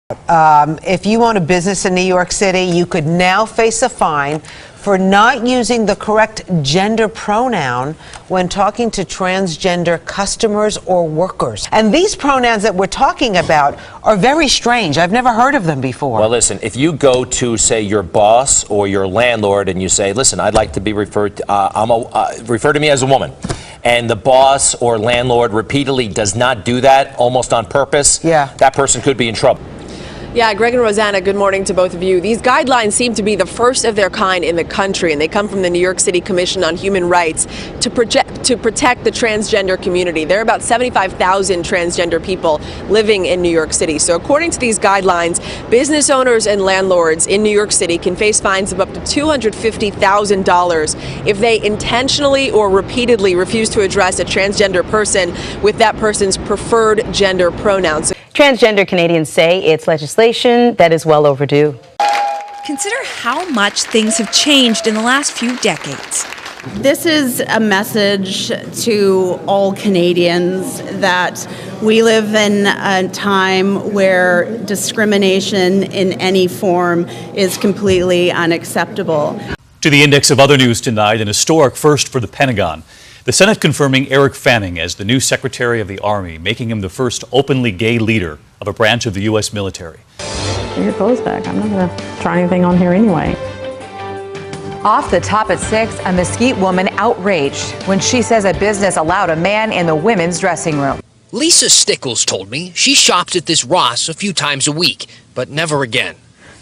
If you own a business in New York City, you could now face a fine for not using the correct gender pronoun when talking to transgender customers or workers. And these pronouns that we're talking about are very strange. I've never heard of them before. Well, listen, if you go to, say, your boss or your landlord and you say, listen, I'd like to be referred to, refer to me as a woman, and the boss or landlord repeatedly does not do that, almost on purpose, that person could be in trouble. Yeah, Greg and Rosanna, good morning to both of you. These guidelines seem to be the first of their kind in the country, and they come from the New York City Commission on Human Rights to protect the transgender community. There are about 75,000 transgender people living in New York City. So according to these guidelines, business owners and landlords in New York City can face fines of up to $250,000 if they intentionally or repeatedly refuse to address a transgender person with that person's preferred gender pronouns. Transgender Canadians say it's legislation that is well overdue. Consider how much things have changed in the last few decades. This is a message to all Canadians that we live in a time where discrimination in any form is completely unacceptable. To the index of other news tonight, an historic first for the Pentagon. The Senate confirming Eric Fanning as the new Secretary of the Army, making him the first openly gay leader of a branch of the U.S. military. Get your clothes back. I'm not going to try anything on here anyway. Off the top at 6, a Mesquite woman outraged when she says a business allowed a man in the women's dressing room. Lisa Stickles told me she shops at this Ross a few times a week, but never again.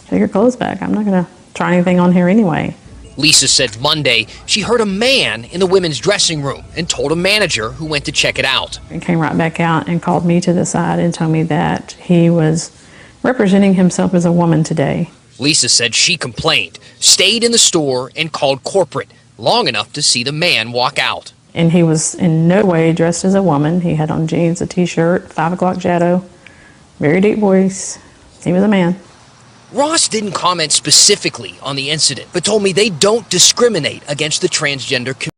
Take your clothes back. I'm not going to try anything on here anyway. Lisa said Monday she heard a man in the women's dressing room and told a manager who went to check it out. He came right back out and called me to the side and told me that he was representing himself as a woman today. Lisa said she complained, stayed in the store, and called corporate long enough to see the man walk out. And he was in no way dressed as a woman. He had on jeans, a t-shirt, 5 o'clock shadow, very deep voice. He was a man. Ross didn't comment specifically on the incident, but told me they don't discriminate against the transgender community.